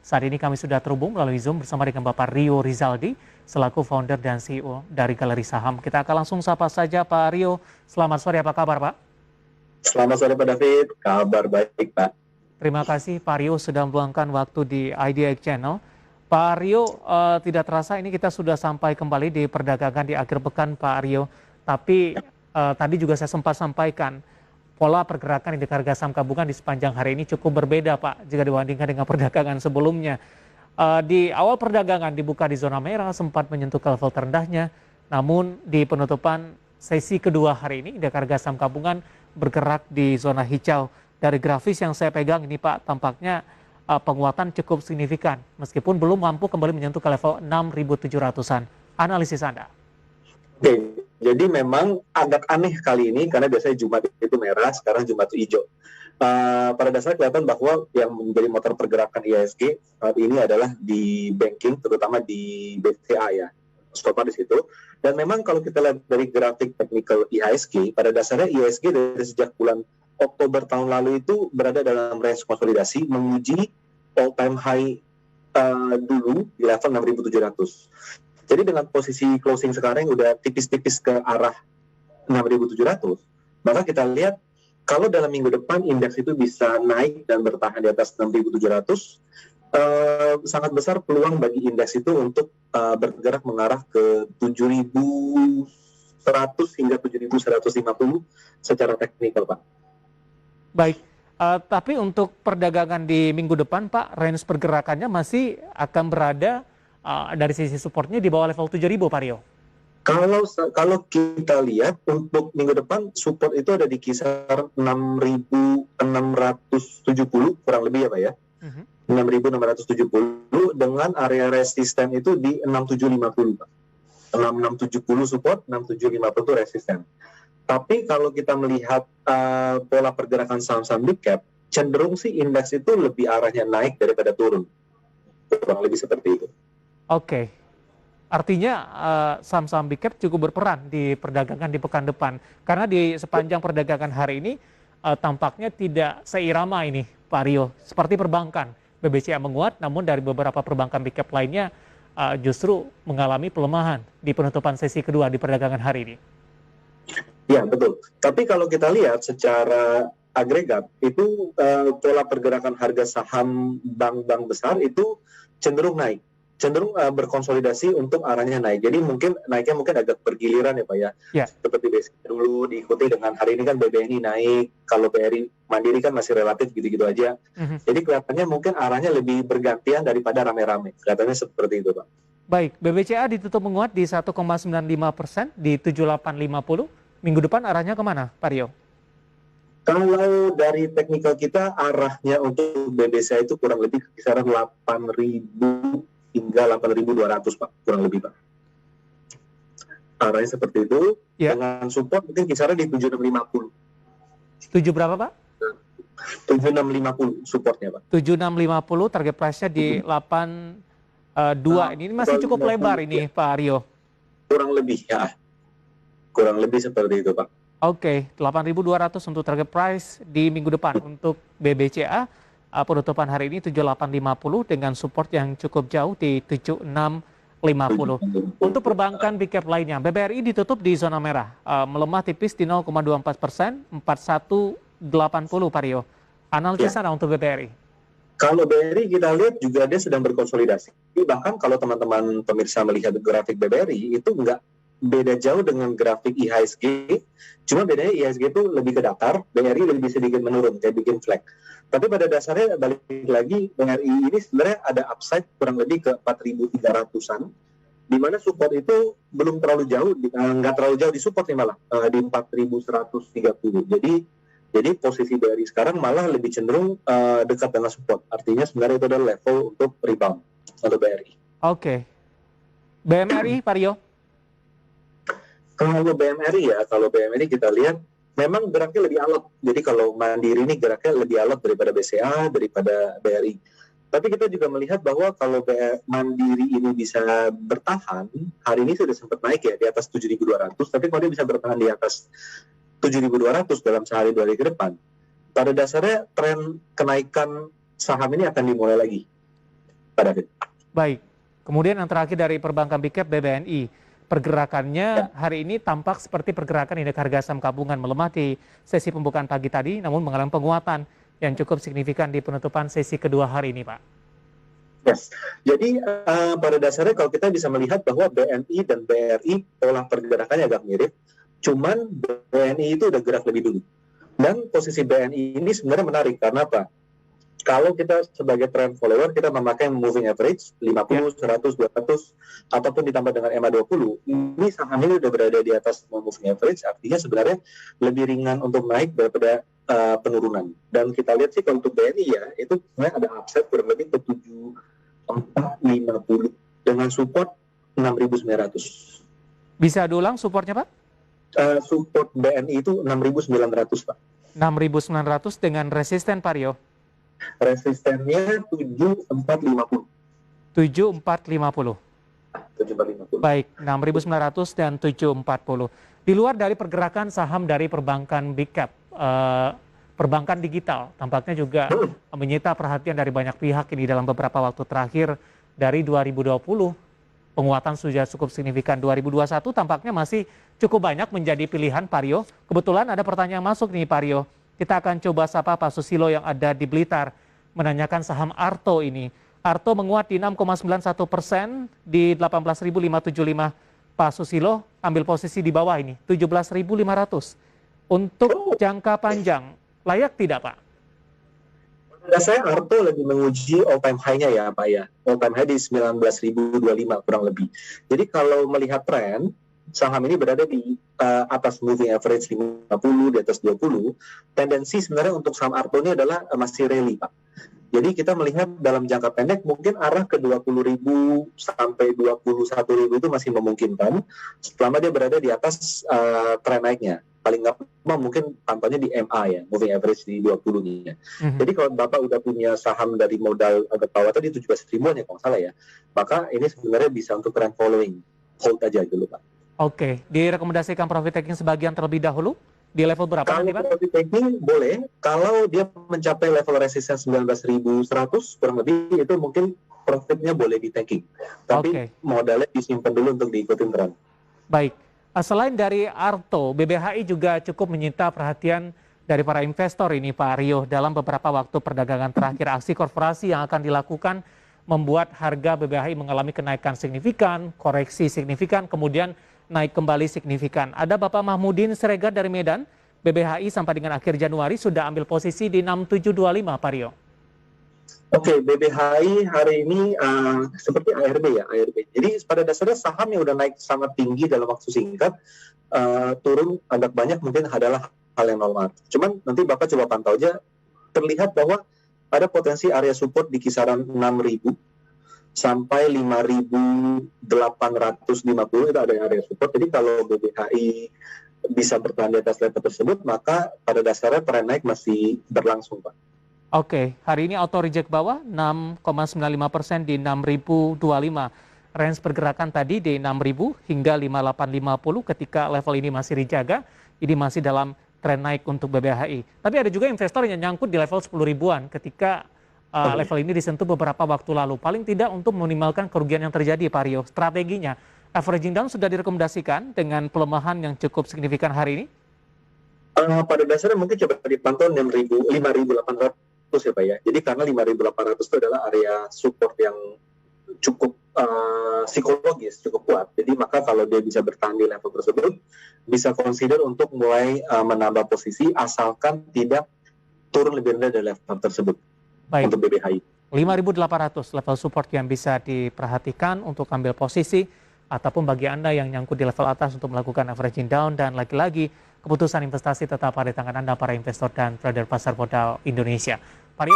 Saat ini kami sudah terhubung melalui Zoom bersama dengan Bapak Rio Rizaldi, selaku founder dan CEO dari Galeri Saham. Kita akan langsung sapa saja Pak Rio. Selamat sore, apa kabar Pak? Selamat sore Pak David, kabar baik Pak. Terima kasih Pak Rio sudah meluangkan waktu di IDX Channel. Pak Rio, tidak terasa ini kita sudah sampai kembali di perdagangan di akhir pekan Pak Rio. Tapi tadi juga saya sempat sampaikan, pola pergerakan indeks harga saham gabungan di sepanjang hari ini cukup berbeda Pak jika dibandingkan dengan perdagangan sebelumnya. Di awal perdagangan dibuka di zona merah, sempat menyentuh ke level terendahnya, namun di penutupan sesi kedua hari ini indeks harga saham gabungan bergerak di zona hijau. Dari grafis yang saya pegang ini Pak, tampaknya penguatan cukup signifikan meskipun belum mampu kembali menyentuh ke level 6.700-an. Analisis Anda? Oke, jadi memang agak aneh kali ini karena biasanya Jumat itu merah, sekarang Jumat itu hijau. Pada dasarnya kelihatan bahwa yang menjadi motor pergerakan IHSG saat ini adalah di banking, terutama di BCA ya, stopper di situ. Dan memang kalau kita lihat dari grafik technical IHSG, pada dasarnya IHSG dari sejak bulan Oktober tahun lalu itu berada dalam range konsolidasi menguji all time high dulu di level 6.700. Jadi dengan posisi closing sekarang yang udah tipis-tipis ke arah 6.700, maka kita lihat kalau dalam minggu depan indeks itu bisa naik dan bertahan di atas 6.700, sangat besar peluang bagi indeks itu untuk bergerak mengarah ke 7.100 hingga 7.150 secara teknikal Pak. Baik, tapi untuk perdagangan di minggu depan Pak, range pergerakannya masih akan berada dari sisi supportnya di bawah level 7.000 Pak Rio? Kalau kita lihat untuk minggu depan support itu ada di kisar 6.670 kurang lebih ya Pak ya. 6.670 dengan area resisten itu di 6.750 Pak. 6.670 support, 6.750 itu resisten. Tapi kalau kita melihat pola pergerakan saham-saham big cap, cenderung sih indeks itu lebih arahnya naik daripada turun. Kurang lebih seperti itu. Oke. Artinya saham-saham big cap cukup berperan di perdagangan di pekan depan. Karena di sepanjang perdagangan hari ini tampaknya tidak seirama ini Pak Rio. Seperti perbankan, BBCA menguat, namun dari beberapa perbankan big cap lainnya justru mengalami pelemahan di penutupan sesi kedua di perdagangan hari ini. Ya, betul. Tapi kalau kita lihat secara agregat, itu pola pergerakan harga saham bank-bank besar itu cenderung naik. Cenderung berkonsolidasi untuk arahnya naik. Jadi naiknya mungkin agak bergiliran ya Pak ya. Ya. Seperti biasanya dulu diikuti dengan hari ini kan BBNI naik, kalau BRI Mandiri kan masih relatif gitu-gitu aja. Jadi kelihatannya mungkin arahnya lebih bergantian daripada rame-rame. Kelihatannya seperti itu Pak. Baik, BBCA ditutup menguat di 1,95% di 7850. Minggu depan arahnya kemana, Pak Rio? Kalau dari teknikal kita, arahnya untuk BBCA itu kurang lebih kisaran 8.000 hingga 8.200 Pak, kurang lebih Pak. Arahnya seperti itu, ya. Dengan support mungkin kisaran di 7.650. 7 berapa Pak? 7.650 supportnya Pak. 7.650, target price-nya di 82. Ini masih cukup lebar ini Pak Rio. Kurang lebih ya. Kurang lebih seperti itu Pak. Oke, 8.200 untuk target price di minggu depan. Untuk BBCA, penutupan hari ini 7850 dengan support yang cukup jauh di 7650. Untuk perbankan big cap lainnya, BBRI ditutup di zona merah, melemah tipis di 0,24%, 4180 Pak Rio. Analisis Anda untuk BBRI? Kalau BRI kita lihat juga dia sedang berkonsolidasi. Bahkan kalau teman-teman pemirsa melihat grafik BBRI itu enggak beda jauh dengan grafik IHSG, cuma bedanya IHSG itu lebih ke datar, BRI lebih sedikit menurun, kayak bikin flag. Tapi pada dasarnya balik lagi, BRI ini sebenarnya ada upside kurang lebih ke 4.300-an, di mana support itu belum terlalu jauh, nggak terlalu jauh di support nih malah, di 4.130. Jadi posisi BRI sekarang malah lebih cenderung dekat dengan support. Artinya sebenarnya itu adalah level untuk rebound untuk BRI. Oke. BMRI, Pak Rio? Kalau BMRI kita lihat memang geraknya lebih alot. Jadi kalau Mandiri ini geraknya lebih alot daripada BCA, daripada BRI. Tapi kita juga melihat bahwa kalau Mandiri ini bisa bertahan, hari ini sudah sempat naik ya di atas 7.200, tapi kalau dia bisa bertahan di atas 7.200 dalam sehari 2 hari ke depan, pada dasarnya tren kenaikan saham ini akan dimulai lagi. Pak David. Baik. Kemudian yang terakhir dari perbankan Big Cap BBNI. Pergerakannya hari ini tampak seperti pergerakan indeks harga saham gabungan melemah di sesi pembukaan pagi tadi, namun mengalami penguatan yang cukup signifikan di penutupan sesi kedua hari ini, Pak. Yes, jadi pada dasarnya kalau kita bisa melihat bahwa BNI dan BRI pola pergerakannya agak mirip, cuman BNI itu udah gerak lebih dulu. Dan posisi BNI ini sebenarnya menarik, karena apa? Kalau kita sebagai trend follower, kita memakai moving average 50, 100, 200, ataupun ditambah dengan MA20, ini saham ini udah berada di atas moving average, artinya sebenarnya lebih ringan untuk naik daripada penurunan. Dan kita lihat sih kalau untuk BNI ya, itu sebenarnya ada upside kurang lebih ke 7450 dengan support 6.900. Bisa diulang supportnya, Pak? Support BNI itu 6.900, Pak. 6.900 dengan resisten, Pak Rio? Resistennya 7450. 7450. 7450. Baik, 6.900 dan 740. Di luar dari pergerakan saham dari perbankan Big Cap, perbankan digital tampaknya juga menyita perhatian dari banyak pihak ini dalam beberapa waktu terakhir. Dari 2020, penguatan sudah cukup signifikan. 2021 tampaknya masih cukup banyak menjadi pilihan, Pak Rio. Kebetulan ada pertanyaan masuk nih, Pak Rio. Kita akan coba sapa Pak Susilo yang ada di Blitar, menanyakan saham Arto ini. Arto menguat di 6,91% di 18.575. Pak Susilo ambil posisi di bawah ini, 17.500. Untuk jangka panjang, layak tidak, Pak? Saya Arto lagi menguji all time high-nya ya, Pak ya. All time high di 19.025 kurang lebih. Jadi kalau melihat tren, saham ini berada di atas moving average 50, di atas 20, tendensi sebenarnya untuk saham Arto ini adalah masih rally, Pak. Jadi kita melihat dalam jangka pendek mungkin arah ke 20.000 sampai 21.000 itu masih memungkinkan selama dia berada di atas tren naiknya. Paling nggak mungkin pantauannya di MA ya, moving average di 20-nya. Jadi kalau Bapak udah punya saham dari modal agak bawah tadi 17.000-an ya kalau salah ya, maka ini sebenarnya bisa untuk trend following. Hold aja dulu, Pak. Oke, direkomendasikan profit taking sebagian terlebih dahulu di level berapa nanti, Pak? Kalau profit taking boleh, kalau dia mencapai level resistance 19.100 kurang lebih itu mungkin profitnya boleh di taking. Tapi modalnya disimpan dulu untuk diikutin tren. Baik, selain dari Arto, BBHI juga cukup menyita perhatian dari para investor ini, Pak Rio. Dalam beberapa waktu perdagangan terakhir, aksi korporasi yang akan dilakukan membuat harga BBHI mengalami kenaikan signifikan, koreksi signifikan, kemudian naik kembali signifikan. Ada Bapak Mahmudin Siregar dari Medan, BBHI sampai dengan akhir Januari sudah ambil posisi di 6725, Pak Rio. Oke, BBHI hari ini seperti ARB ya, ARB. Jadi pada dasarnya saham yang udah naik sangat tinggi dalam waktu singkat, turun agak banyak mungkin adalah hal yang normal. Cuman nanti Bapak coba pantau aja, terlihat bahwa ada potensi area support di kisaran 6.000 sampai 5.850 itu ada area support. Jadi kalau BBHI bisa bertahan di atas level tersebut, maka pada dasarnya tren naik masih berlangsung, Pak. Oke, hari ini auto reject bawah 6,95% di 6.025. Range pergerakan tadi di 6.000 hingga 5.850 ketika level ini masih dijaga. Ini masih dalam tren naik untuk BBHI. Tapi ada juga investor yang nyangkut di level 10 ribuan ketika level ini disentuh beberapa waktu lalu. Paling tidak untuk meminimalkan kerugian yang terjadi, Pak Rio. Strateginya, averaging down sudah direkomendasikan dengan pelemahan yang cukup signifikan hari ini? Pada dasarnya mungkin coba dipantau 5.800 ya, Pak ya. Jadi karena 5.800 itu adalah area support yang cukup psikologis, cukup kuat. Jadi maka kalau dia bisa bertahan di level tersebut, bisa consider untuk mulai menambah posisi asalkan tidak turun lebih rendah dari level tersebut. Baik. Untuk BBHI. 5.800 level support yang bisa diperhatikan untuk ambil posisi, ataupun bagi Anda yang nyangkut di level atas untuk melakukan averaging down. Dan lagi-lagi keputusan investasi tetap ada di tangan Anda para investor dan trader pasar modal Indonesia. Pak Rio